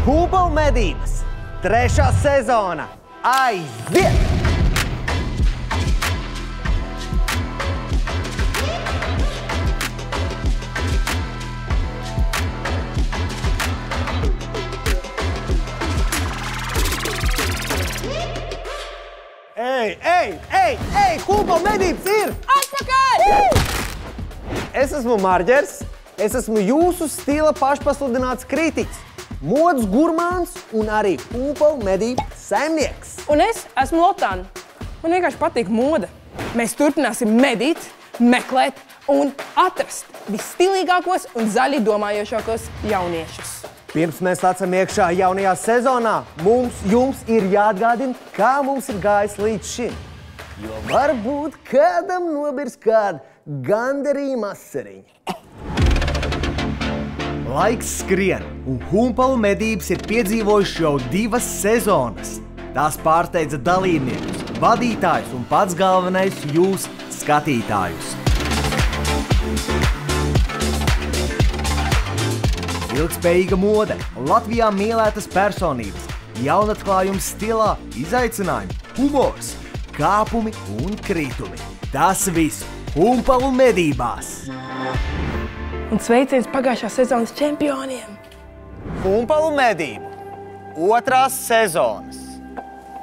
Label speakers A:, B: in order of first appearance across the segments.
A: Humpalu medības 3. sezona aiziet! Ei! Humpalu medības ir!
B: Atpakaļ!
A: Es esmu Marģers. Es esmu jūsu stila pašpasludināts kritiķis, modes gurmāns un arī humpalu medību saimnieks.
B: Un es esmu Lotāna. Man vienkārši patīk mode. Mēs turpināsim medīt, meklēt un atrast visstilīgākos un zaļi domājošākos jauniešus.
A: Pirms mēs lecam iekšā jaunajā sezonā, jums ir jāatgādina, kā mums ir gājis līdz šim. Jo varbūt kādam nobirs kāda gandarījuma asariņa. Laiks skrien, un humpalu medības ir piedzīvojuši jau 2 sezonas. Tās pārsteidza dalībniekus, vadītājus un pats galvenais jūs, skatītājus. Ilgspējīga mode, Latvijā mīlētas personības, jaunatklājums stilā, izaicinājumi, humors, kāpumi un kritumi. Tas viss humpalu medībās!
B: Un sveiciens pagājušās sezonas čempioniem!
A: Humpalu medību 2. sezonas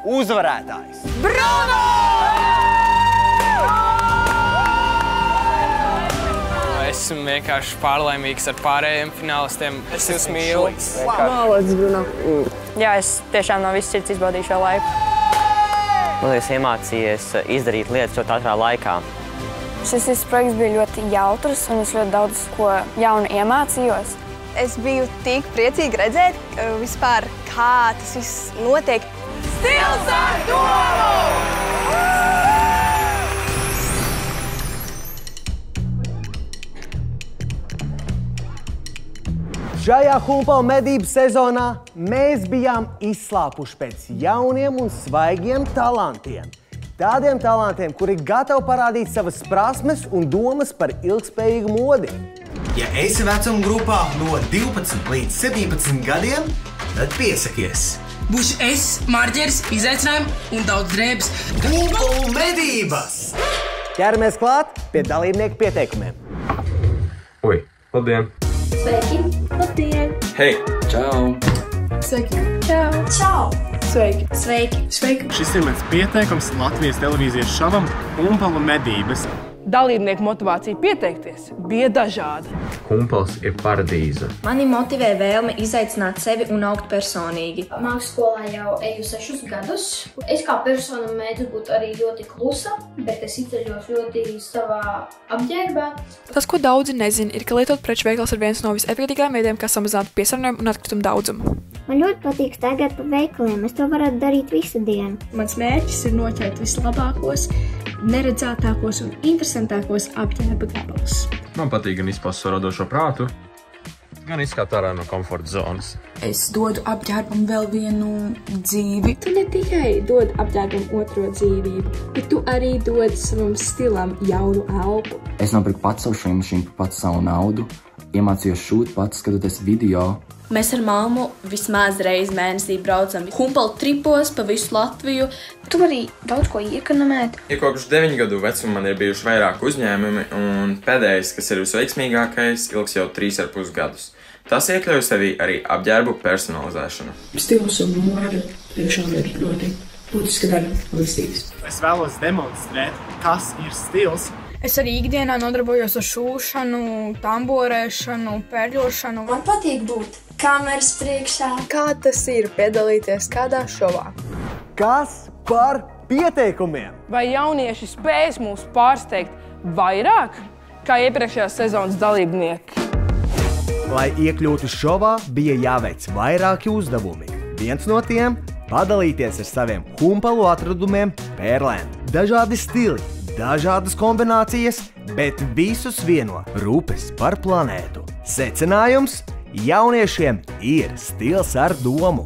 A: uzvarētājs!
B: Bravo!
C: Esmu vienkārši pārlaimīgs ar pārējiem finālistiem. Es jūs mīlu.
B: Mālēdz, Bruno.
D: Jā, es tiešām no visas sirds izbaudīju šo laiku.
E: Man liekas, iemācījies izdarīt lietas ļoti ātrā laikā.
F: Šis viss projekts bija ļoti jautrs, un es ļoti daudz ko jaunu iemācījos.
G: Es biju tik priecīgi redzēt, vispār, kā tas viss notiek.
B: Stils ar domu!
A: Šajā humpalu medību sezonā mēs bijām izslāpuši pēc jauniem un svaigiem talantiem. Tādiem talantiem, kuri gatavi parādīt savas prasmes un domas par ilgspējīgu modi. Ja esi vecuma grupā no 12 līdz 17 gadiem, tad piesakies.
H: Būšu es, Marģers, izaicinājumi un daudz drēbes.
A: Humpalu medības! Ķeramies klāt pie dalībnieku pieteikumiem.
I: Oi, labdien!
F: Sveiki! Labdien!
I: Hei! Čau!
H: Sveiki!
F: Čau! Čau!
H: Sveiki!
F: Sveiki!
H: Sveiki!
J: Šis ir mans pieteikums Latvijas televīzijas šovam Humpalu medības.
B: Dalībnieku motivācija pieteikties bija dažāda.
I: Humpals ir paradīze.
K: Mani motivē vēlme izaicināt sevi un augt personīgi.
F: Mākslas skolā jau eju 6 gadus. Es kā persona mēdzu būt arī ļoti klusa, bet es izceļos ļoti savā apģērbā.
L: Tas, ko daudzi nezina, ir, ka lietot preču veikals ir viens no visefektīgākajiem veidiem, kā samazināt piesārņojumu un atkritumu daudzumu.
F: Man ļoti patīk staigāt pa veikaliem. Es to varētu darīt visu dienu.
K: Mans mērķis ir noķert vislabākos, neredzētākos un interesantākos apģērba gabalus.
I: Man patīk gan izpaust savu radošo prātu, gan izskāt ārā no komforta zonas.
K: Es dodu apģērbam vēl vienu dzīvi. Tu ne tikai dod apģērbam otro dzīvību, bet tu arī dod savam stilam jaunu elpu.
M: Es nopirku pats savu šīm mašīnu par pats savu naudu, iemācījos šūt pats, skatoties video.
K: Mēs ar mammu vismaz reizi mēnesī braucam humpalu tripos pa visu Latviju.
F: Tu vari daudz ko iekonomēt.
I: Ja kopš 9 gadu vecuma man ir bijuši vairāk uzņēmumi, un pēdējais, kas ir visveiksmīgākais, ilgs jau 3,5 gadus. Tas iekļauj sevī arī apģērbu personalizēšanu.
H: Stils un mode tiešām ir ļoti būtiska daļa līdzības.
J: Es vēlos demonstrēt, kas ir stils.
L: Es arī ikdienā nodarbojos ar šūšanu, tamborēšanu, pērļošanu.
F: Man patīk būt kameras priekšā.
L: Kā tas ir piedalīties kādā šovā?
A: Kas par pieteikumiem?
B: Vai jaunieši spēs mūs pārsteigt vairāk kā iepriekšējās sezonas dalībnieki?
A: Lai iekļūtu šovā, bija jāveic vairāki uzdevumi. Viens no tiem – padalīties ar saviem humpalu atradumiem Pērlēn. Dažādi stili, dažādas kombinācijas, bet visus vieno rūpes par planētu. Secinājums – jauniešiem ir stils ar domu.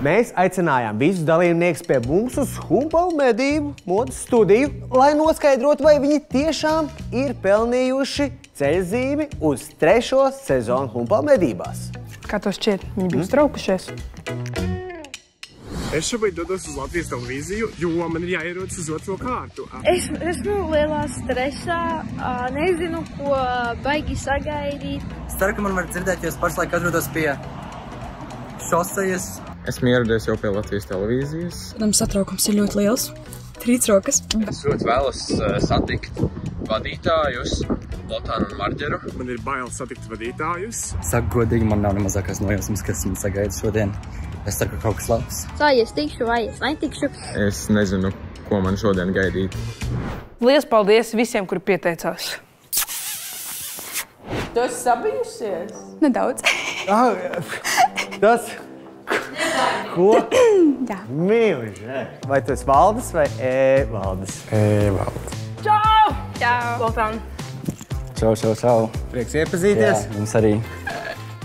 A: Mēs aicinājām visus dalībniekus pie mums uz humpalu medību modes studiju, lai noskaidrotu, vai viņi tiešām ir pelnījuši ceļzīmi uz 3. sezonu Humpalu medībās.
B: Kā tev šķiet, viņi bija uztraukušies?
J: Es šobrīd dodos uz Latvijas televīziju, jo man ir jāierodas uz otro kārtu.
F: Es esmu lielā stresā, nezinu, ko baigi sagaidīt.
M: Es ceru, ka man var dzirdēt, jo es pašlaik atrodos pie šosejas.
I: Esmu ieradies jau pie Latvijas televīzijas.
K: Tam satraukums ir ļoti liels. Trīc rokas.
I: Es ļoti vēlos satikt vadītājus, Lotānu un Marģeru.
J: Man ir bail satikt vadītājus.
M: Saku godīgi, man nav nemazākās nojausmas, kas man sagaida šodien. Es ceru, ka kaut kas labs.
F: Tā, es tikšu vai es netikšu.
I: Es nezinu, ko man šodien gaidīt.
B: Liels paldies visiem, kuri pieteicās.
N: Tu esi sabijusies?
K: Nedaudz.
A: Tas... Ko?
K: Jā.
A: Mīluži. Vai tu esi Valdis vai Valdes?
J: Valdes.
B: Čau!
D: Čau!
B: Lotān.
M: Čau.
A: Prieks iepazīties.
M: Jā, jums arī.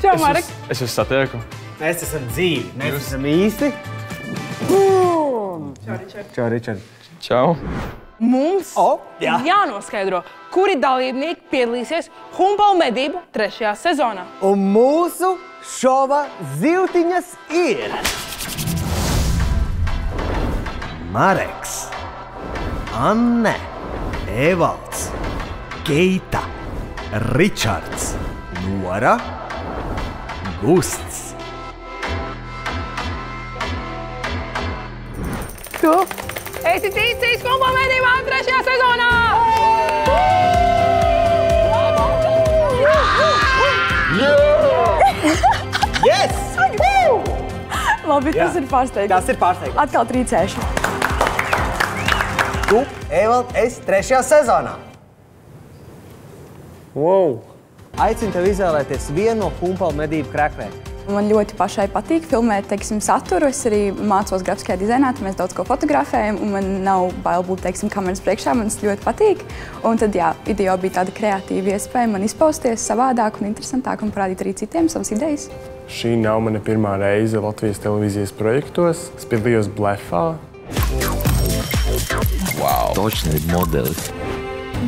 B: Čau, Marek.
J: Es jūs satieku.
A: Mēs esam dzīvi. Mēs esam īsti. Čau, Ričard.
I: Čau.
B: Mums jānoskaidro, kuri dalībnieki piedalīsies Humpalu medību 3. sezonā.
A: Un mūsu šova zivtiņas ir Mareks, Anne, Evalds, Keita, Ričards, Nora, Gusts.
B: Tu esi ticis Humpalu medībām 3. sezonā!
A: Yes!
K: Labi, tas ir pārsteigums.
A: Tas ir pārsteigums.
K: Atkal trīcēšu.
A: Tu, Evald, esi 3. sezonā.
J: Wow!
A: Aicinu tev izvēlēties vienu no Humpalu medību krekvēm.
K: Man ļoti pašai patīk filmēt, teiksim, saturu. Es arī mācos grafiskajā dizainā, tad mēs daudz ko fotografējam, un man nav bail būt, teiksim, kameras priekšā. Man tas ļoti patīk. Un tad, jā, video bija tāda kreatīva iespēja man izpausties savādāk un interesantāk un parādīt arī citiem savas idejas.
J: Šī nav mana pirmā reize Latvijas televīzijas projektos. Es piedalījos Blefā.
O: Wow! Točni ir modelis.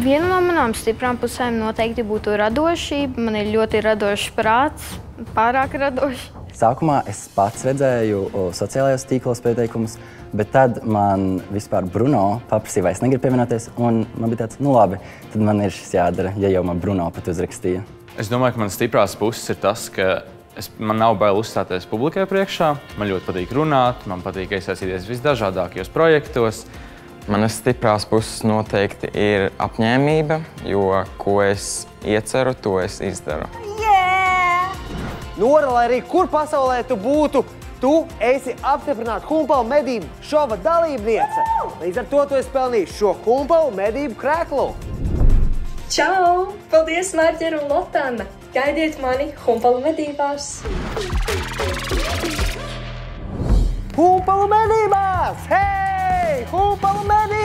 F: Viena no manām stiprām pusēm noteikti būtu radošība. Man ir ļoti radošs prāts, pārāk radošs.
M: Sākumā es pats redzēju sociālajos tīklos pieteikumus, bet tad man vispār Bruno paprasīja, vai es negribu pievienoties, un man bija tāds, nu labi, tad man ir šis jādara, ja jau man Bruno pat uzrakstīja.
P: Es domāju, ka manas stiprās puses ir tas, ka man nav bail uzstāties publikai priekšā, man ļoti patīk runāt, man patīk iesaistīties visdažādākajos projektos.
I: Manas stiprās puses noteikti ir apņēmība, jo ko es ieceru, to es izdaru.
A: Nora, lai arī kur pasaulē tu būtu, tu esi apstiprināta Humpalu medību šova dalībniece. Līdz ar to tu esi pelnījis šo Humpalu medību kreklu.
K: Čau! Paldies, Marģera un Lotāna! Gaidiet mani Humpalu medībās!
A: Humpalu medībās! Hei! Humpalu medībās!